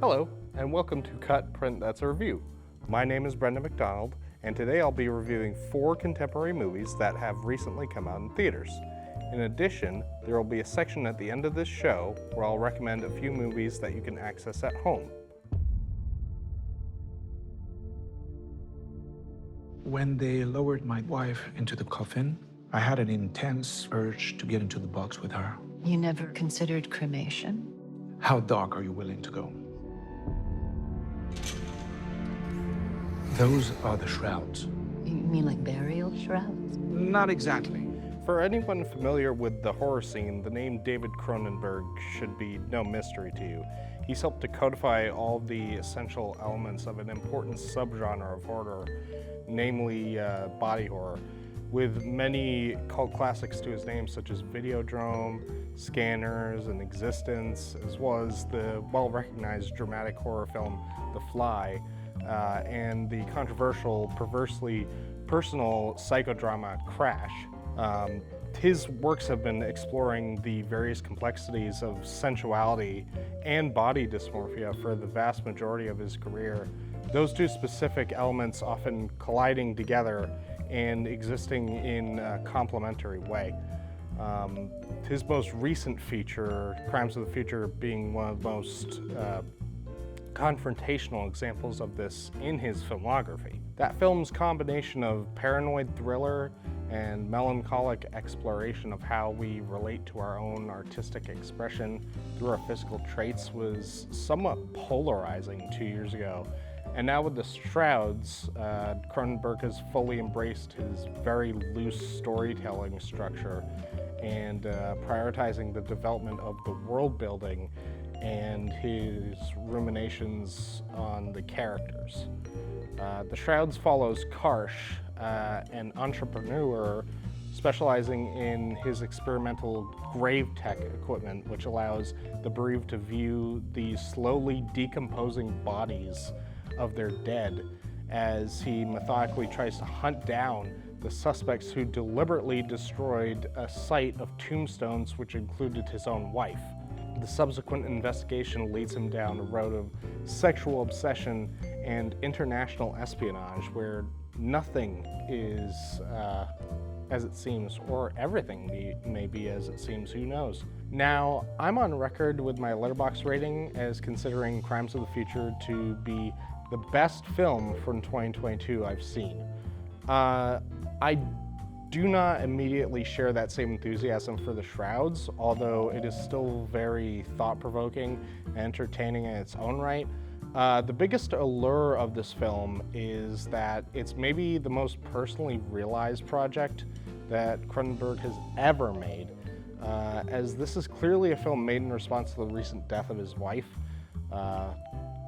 Hello, and welcome to Cut, Print, That's a Review. My name is Brendon McDonald, and today I'll be reviewing 4 contemporary movies that have recently come out in theaters. In addition, there will be a section at the end of this show where I'll recommend a few movies that you can access at home. When they lowered my wife into the coffin, I had an intense urge to get into the box with her. You never considered cremation? How dark are you willing to go? Those are the shrouds. You mean like burial shrouds? Not exactly. For anyone familiar with the horror scene, the name David Cronenberg should be no mystery to you. He's helped to codify all the essential elements of an important subgenre of horror, namely body horror, with many cult classics to his name such as Videodrome, Scanners, and Existence, as well as the well-recognized dramatic horror film The Fly, and the controversial, perversely personal psychodrama Crash. His works have been exploring the various complexities of sensuality and body dysmorphia for the vast majority of his career. Those two specific elements often colliding together and existing in a complementary way. His most recent feature, Crimes of the Future, being one of the most confrontational examples of this in his filmography. That film's combination of paranoid thriller and melancholic exploration of how we relate to our own artistic expression through our physical traits was somewhat polarizing 2 years ago. And now with the Shrouds, Cronenberg has fully embraced his very loose storytelling structure and prioritizing the development of the world building and his ruminations on the characters. The Shrouds follows Karsh, an entrepreneur specializing in his experimental grave tech equipment, which allows the bereaved to view the slowly decomposing bodies of their dead as he methodically tries to hunt down the suspects who deliberately destroyed a site of tombstones which included his own wife. The subsequent investigation leads him down a road of sexual obsession and international espionage where nothing is as it seems, or everything may be as it seems, who knows. Now, I'm on record with my Letterboxd rating as considering Crimes of the Future to be the best film from 2022 I've seen. I do not immediately share that same enthusiasm for the Shrouds, although it is still very thought-provoking and entertaining in its own right. The biggest allure of this film is that it's maybe the most personally realized project that Cronenberg has ever made, as this is clearly a film made in response to the recent death of his wife.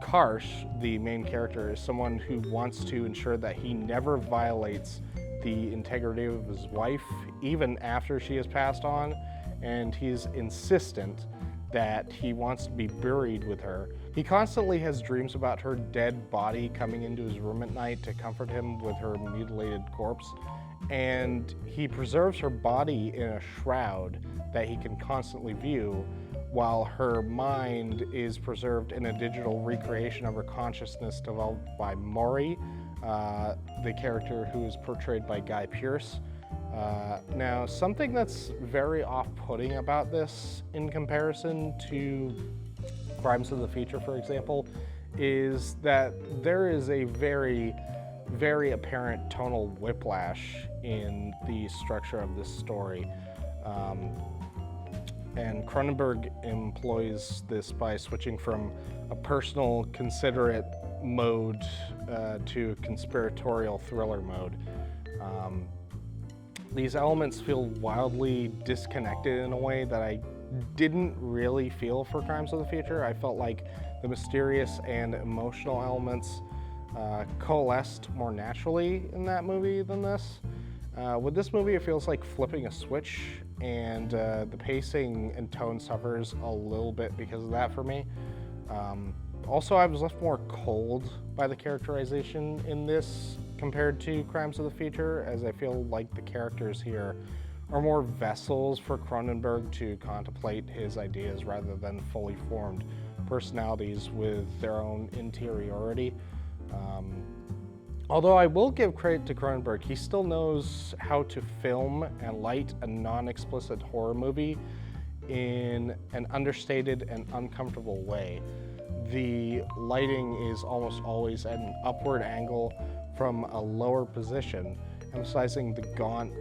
Karsh, the main character, is someone who wants to ensure that he never violates the integrity of his wife, even after she has passed on, and he's insistent that he wants to be buried with her. He constantly has dreams about her dead body coming into his room at night to comfort him with her mutilated corpse, and he preserves her body in a shroud that he can constantly view, while her mind is preserved in a digital recreation of her consciousness developed by Maury, the character who is portrayed by Guy Pearce. Now, something that's very off-putting about this in comparison to Crimes of the Future, for example, is that there is a very, very apparent tonal whiplash in the structure of this story. And Cronenberg employs this by switching from a personal, considerate mode to a conspiratorial thriller mode. These elements feel wildly disconnected in a way that I didn't really feel for Crimes of the Future. I felt like the mysterious and emotional elements coalesced more naturally in that movie than this. With this movie, it feels like flipping a switch, and the pacing and tone suffers a little bit because of that for me. Also, I was left more cold by the characterization in this compared to Crimes of the Future, as I feel like the characters here are more vessels for Cronenberg to contemplate his ideas rather than fully formed personalities with their own interiority. Although I will give credit to Cronenberg, he still knows how to film and light a non-explicit horror movie in an understated and uncomfortable way. The lighting is almost always at an upward angle from a lower position, emphasizing the gaunt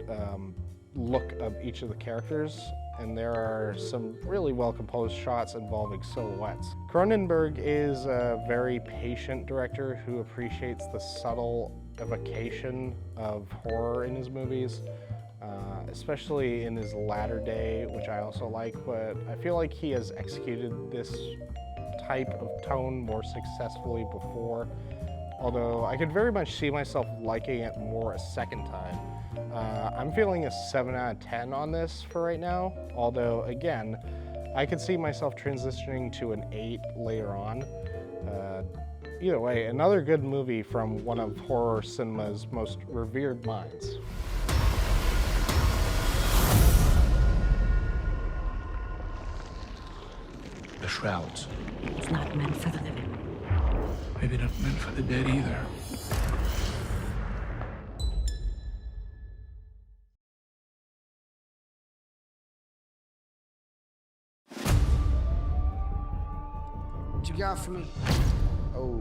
look of each of the characters, and there are some really well-composed shots involving silhouettes. Cronenberg is a very patient director who appreciates the subtle evocation of horror in his movies, especially in his latter day, which I also like, but I feel like he has executed this type of tone more successfully before, although I could very much see myself liking it more a second time. I'm feeling a 7 out of 10 on this for right now, although again, I could see myself transitioning to an 8 later on. Either way, another good movie from one of horror cinema's most revered minds. The Shrouds. It's not meant for the living. Maybe not meant for the dead either. What you got for me? Oh.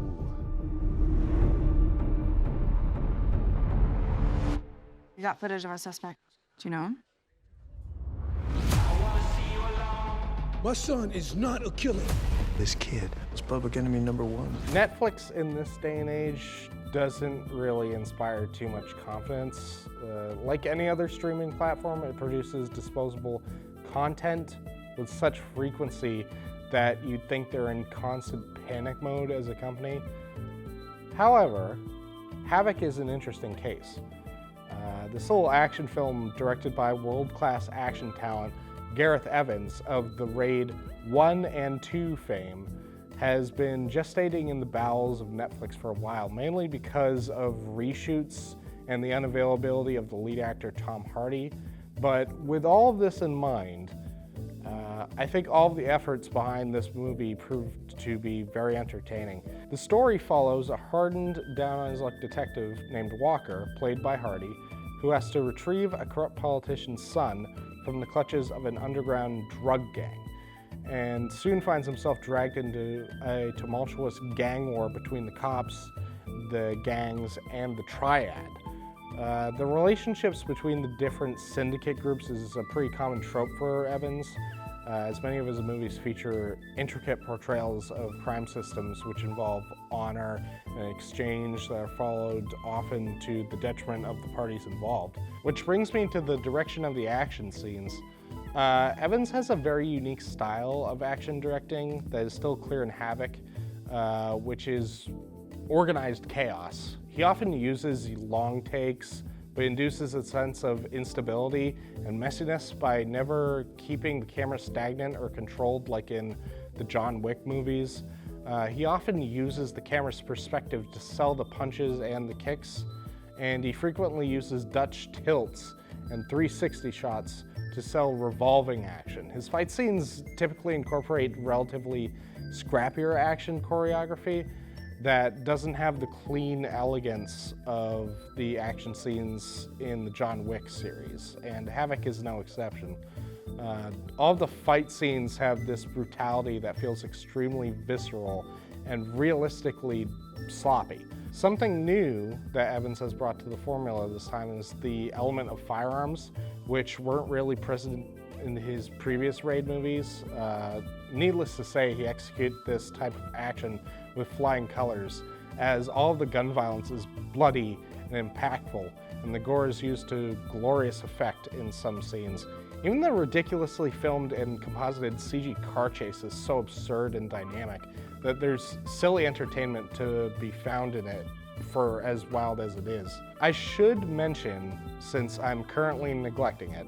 We got footage of our suspect. Do you know him? My son is not a killer. This kid was public enemy #1. Netflix in this day and age doesn't really inspire too much confidence. Like any other streaming platform, it produces disposable content with such frequency that you'd think they're in constant panic mode as a company. However, Havoc is an interesting case. This little action film directed by world-class action talent Gareth Evans of the Raid 1 and 2 fame has been gestating in the bowels of Netflix for a while, mainly because of reshoots and the unavailability of the lead actor Tom Hardy. But with all of this in mind, I think all of the efforts behind this movie proved to be very entertaining. The story follows a hardened, down-on-his-luck detective named Walker, played by Hardy, who has to retrieve a corrupt politician's son from the clutches of an underground drug gang, and soon finds himself dragged into a tumultuous gang war between the cops, the gangs, and the triad. The relationships between the different syndicate groups is a pretty common trope for Evans, as many of his movies feature intricate portrayals of crime systems which involve honor and exchange that are followed often to the detriment of the parties involved. Which brings me to the direction of the action scenes. Evans has a very unique style of action directing that is still clear in Havoc, which is organized chaos. He often uses long takes, but induces a sense of instability and messiness by never keeping the camera stagnant or controlled like in the John Wick movies. He often uses the camera's perspective to sell the punches and the kicks, and he frequently uses Dutch tilts and 360 shots to sell revolving action. His fight scenes typically incorporate relatively scrappier action choreography that doesn't have the clean elegance of the action scenes in the John Wick series, and Havoc is no exception. All of the fight scenes have this brutality that feels extremely visceral and realistically sloppy. Something new that Evans has brought to the formula this time is the element of firearms, which weren't really present in his previous Raid movies. Needless to say, he executes this type of action with flying colors, as all of the gun violence is bloody and impactful, and the gore is used to glorious effect in some scenes. Even the ridiculously filmed and composited CG car chase is so absurd and dynamic that there's silly entertainment to be found in it for as wild as it is. I should mention, since I'm currently neglecting it,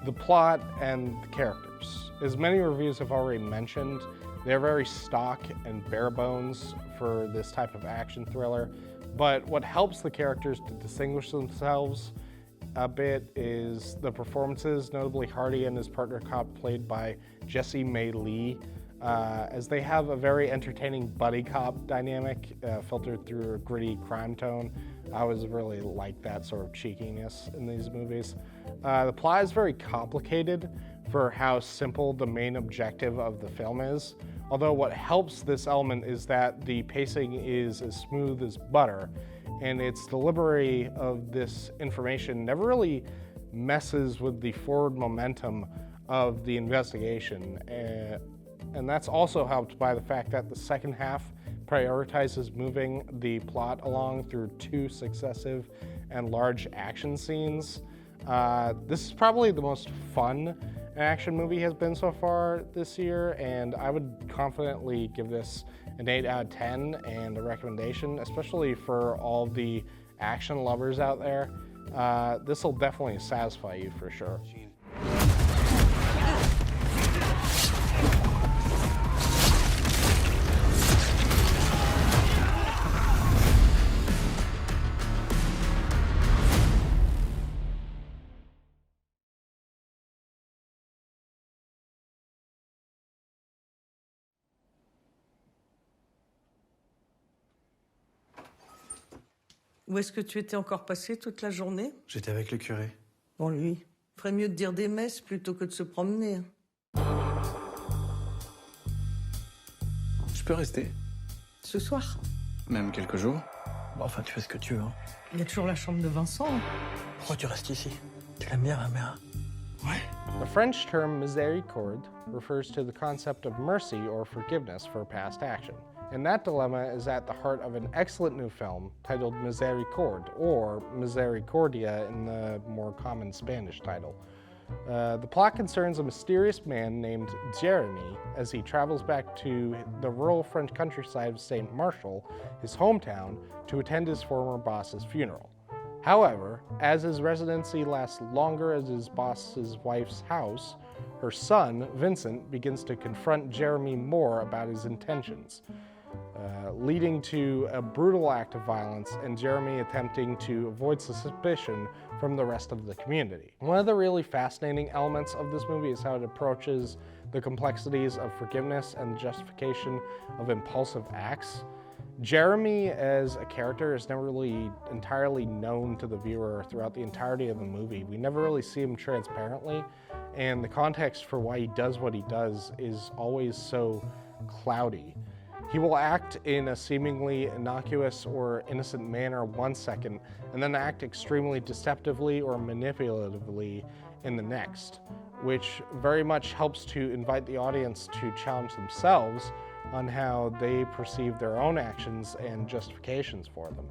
the plot and the characters. As many reviews have already mentioned, they're very stock and bare bones for this type of action thriller, but what helps the characters to distinguish themselves a bit is the performances, notably Hardy and his partner cop played by Jessie May Lee. as they have a very entertaining buddy cop dynamic filtered through a gritty crime tone. I always really like that sort of cheekiness in these movies. The plot is very complicated for how simple the main objective of the film is, although what helps this element is that the pacing is as smooth as butter, and its delivery of this information never really messes with the forward momentum of the investigation. And that's also helped by the fact that the second half prioritizes moving the plot along through 2 successive and large action scenes. This is probably the most fun an action movie has been so far this year, and I would confidently give this an 8 out of 10 and a recommendation, especially for all the action lovers out there. This will definitely satisfy you for sure. Où est-ce que tu étais encore passé toute la journée? J'étais avec le curé. Bon, lui, ferait mieux de dire des messes plutôt que de se promener. Je peux rester? Ce soir, Même quelques jours? Bon, enfin, tu fais ce que tu veux. Hein. il y a toujours la chambre de Vincent. Pourquoi tu restes ici? Tu l'aimes bien, ma mère? Ouais. The French term miséricorde refers to the concept of mercy or forgiveness for past action. And that dilemma is at the heart of an excellent new film titled Misericordia, or Misericordia in the more common Spanish title. The plot concerns a mysterious man named Jeremy as he travels back to the rural French countryside of St. Martial, his hometown, to attend his former boss's funeral. However, as his residency lasts longer as his boss's wife's house, her son, Vincent, begins to confront Jeremy more about his intentions, leading to a brutal act of violence and Jeremy attempting to avoid suspicion from the rest of the community. One of the really fascinating elements of this movie is how it approaches the complexities of forgiveness and the justification of impulsive acts. Jeremy as a character is never really entirely known to the viewer throughout the entirety of the movie. We never really see him transparently, and the context for why he does what he does is always so cloudy. He will act in a seemingly innocuous or innocent manner 1 second, and then act extremely deceptively or manipulatively in the next, which very much helps to invite the audience to challenge themselves on how they perceive their own actions and justifications for them.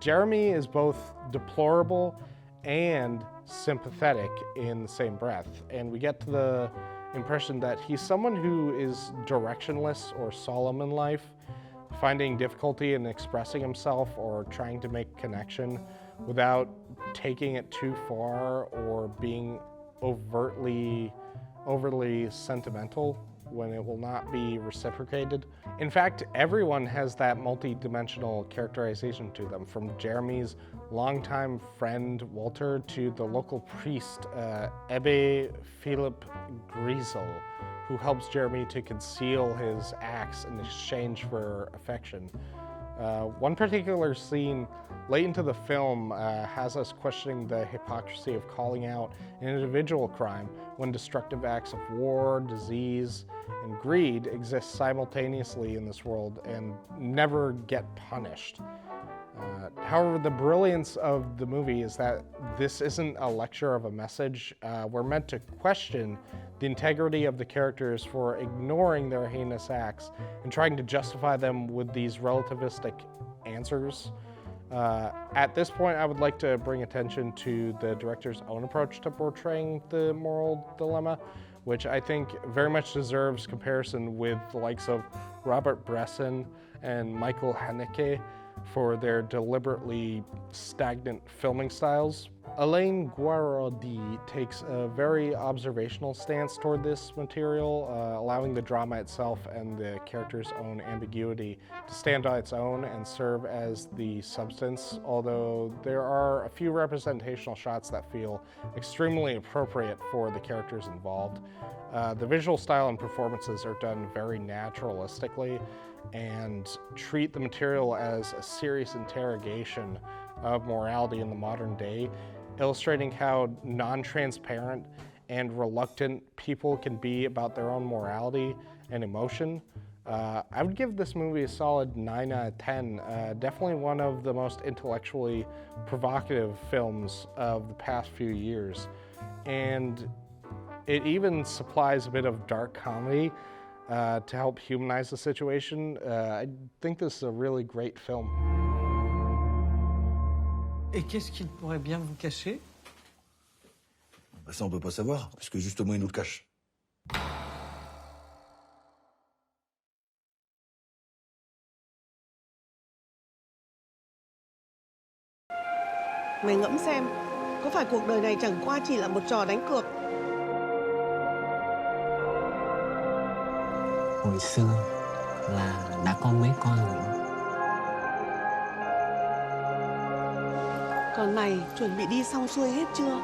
Jeremy is both deplorable and sympathetic in the same breath, and we get to the impression that he's someone who is directionless or solemn in life, finding difficulty in expressing himself or trying to make connection without taking it too far or being overly sentimental when it will not be reciprocated. In fact, everyone has that multi-dimensional characterization to them, from Jeremy's longtime friend Walter to the local priest, Abbe Philip Griesel, who helps Jeremy to conceal his acts in exchange for affection. One particular scene late into the film has us questioning the hypocrisy of calling out an individual crime when destructive acts of war, disease, and greed exist simultaneously in this world and never get punished. However, the brilliance of the movie is that this isn't a lecture of a message. We're meant to question the integrity of the characters for ignoring their heinous acts and trying to justify them with these relativistic answers. At this point, I would like to bring attention to the director's own approach to portraying the moral dilemma, which I think very much deserves comparison with the likes of Robert Bresson and Michael Haneke for their deliberately stagnant filming styles. Elaine Guaraldi takes a very observational stance toward this material, allowing the drama itself and the character's own ambiguity to stand on its own and serve as the substance, although there are a few representational shots that feel extremely appropriate for the characters involved. The visual style and performances are done very naturalistically and treat the material as a serious interrogation of morality in the modern day, illustrating how non-transparent and reluctant people can be about their own morality and emotion. I would give this movie a solid 9 out of 10. Definitely one of the most intellectually provocative films of the past few years. And it even supplies a bit of dark comedy to help humanize the situation. I think this is a really great film. Et qu'est-ce qu'il pourrait bien vous cacher? Bah ça, on peut pas savoir, parce que justement, il nous le cache. Mày ngẫm xem, có phải cuộc đời này chẳng qua chỉ là một trò đánh cược? Hồi xưa là đã có mấy con rồi. Còn mày chuẩn bị đi xong xuôi hết chưa?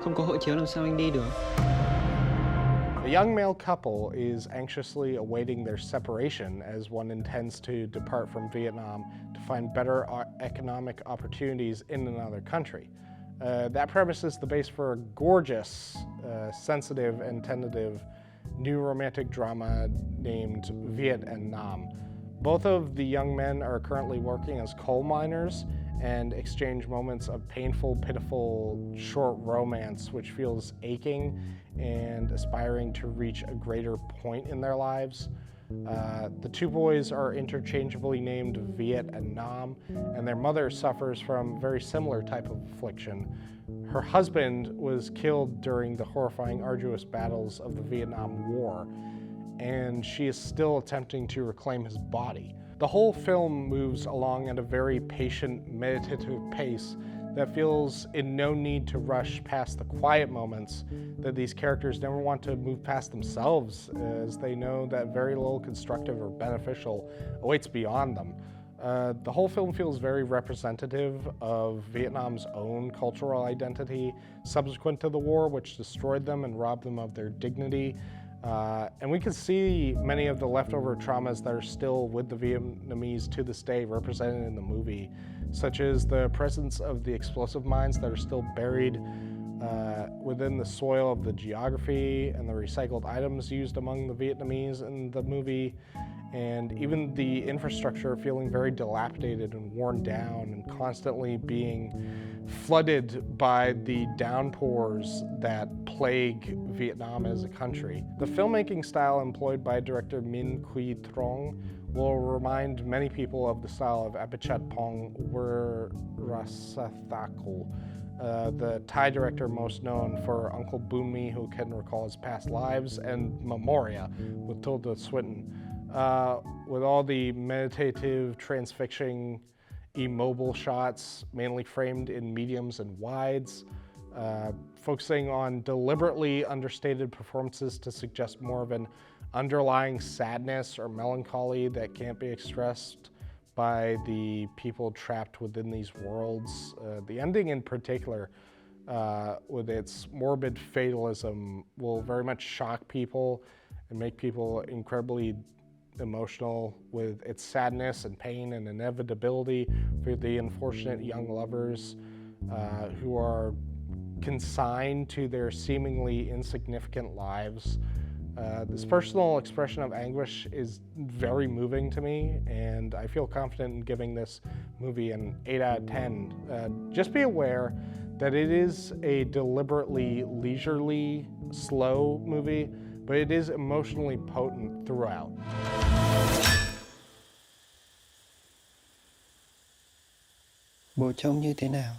Không có hộ chiếu làm sao anh đi được? A young male couple is anxiously awaiting their separation as one intends to depart from Vietnam to find better economic opportunities in another country. That premise is the base for a gorgeous, sensitive, and tentative new romantic drama named Viet and Nam. Both of the young men are currently working as coal miners and exchange moments of painful, pitiful, short romance which feels aching and aspiring to reach a greater point in their lives. The two boys are interchangeably named Viet and Nam, and their mother suffers from a very similar type of affliction. Her husband was killed during the horrifying, arduous battles of the Vietnam War, and she is still attempting to reclaim his body. The whole film moves along at a very patient, meditative pace that feels in no need to rush past the quiet moments that these characters never want to move past themselves, as they know that very little constructive or beneficial awaits beyond them. The whole film feels very representative of Vietnam's own cultural identity subsequent to the war, which destroyed them and robbed them of their dignity. And we can see many of the leftover traumas that are still with the Vietnamese to this day represented in the movie, such as the presence of the explosive mines that are still buried within the soil of the geography and the recycled items used among the Vietnamese in the movie, and even the infrastructure feeling very dilapidated and worn down and constantly being flooded by the downpours that plague Vietnam as a country. The filmmaking style employed by director Minh Quy Trong will remind many people of the style of Apichatpong Weerasethakul, the Thai director most known for Uncle Boonmee, Who Can Recall His Past Lives, and Memoria with Tilda Swinton. With all the meditative, transfixing, immobile shots, mainly framed in mediums and wides, focusing on deliberately understated performances to suggest more of an underlying sadness or melancholy that can't be expressed by the people trapped within these worlds. The ending in particular, with its morbid fatalism, will very much shock people and make people incredibly emotional with its sadness and pain and inevitability for the unfortunate young lovers who are consigned to their seemingly insignificant lives. This personal expression of anguish is very moving to me, and I feel confident in giving this movie an 8 out of 10. Just be aware that it is a deliberately leisurely, slow movie, but it is emotionally potent throughout. Bố trông như thế nào?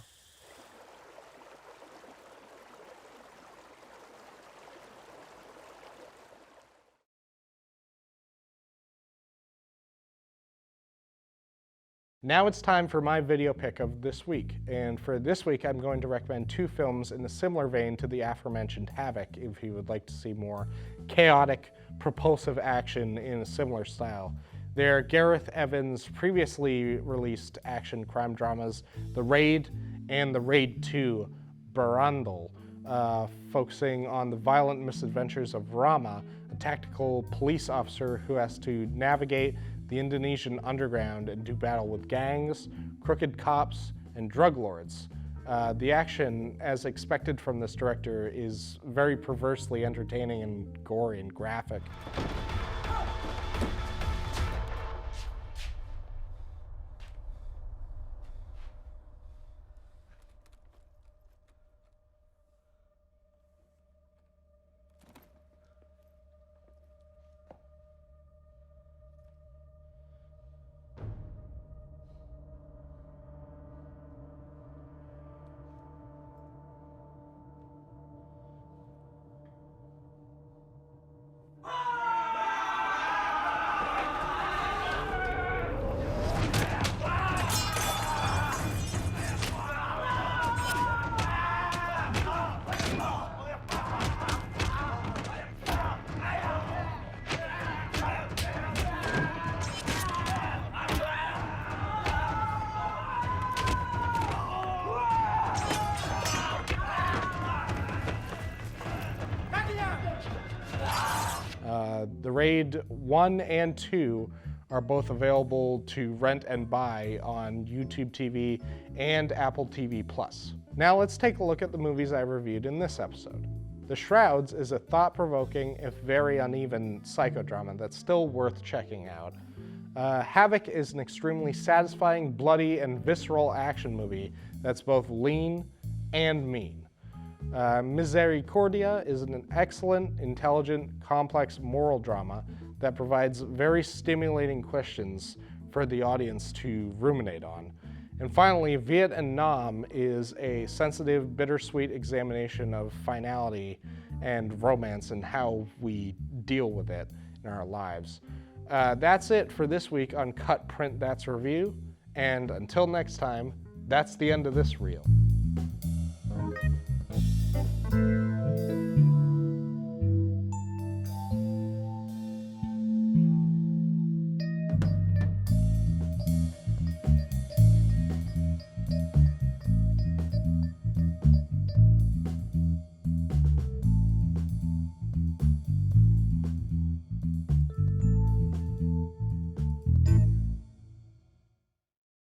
Now it's time for my video pick of this week, and for this week I'm going to recommend two films in a similar vein to the aforementioned Havoc if you would like to see more chaotic, propulsive action in a similar style. They're Gareth Evans' previously released action crime dramas, The Raid and The Raid 2, Brendon, focusing on the violent misadventures of Rama, a tactical police officer who has to navigate the Indonesian underground and do battle with gangs, crooked cops, and drug lords. The action, as expected from this director, is very perversely entertaining and gory and graphic. The Raid 1 and 2 are both available to rent and buy on YouTube TV and Apple TV+. Now let's take a look at the movies I reviewed in this episode. The Shrouds is a thought-provoking, if very uneven, psychodrama that's still worth checking out. Havoc is an extremely satisfying, bloody, and visceral action movie that's both lean and mean. Misericordia is an excellent, intelligent, complex moral drama that provides very stimulating questions for the audience to ruminate on. And finally, Viet and Nam is a sensitive, bittersweet examination of finality and romance and how we deal with it in our lives. That's it for this week on Cut Print That's Review, and until next time, that's the end of this reel.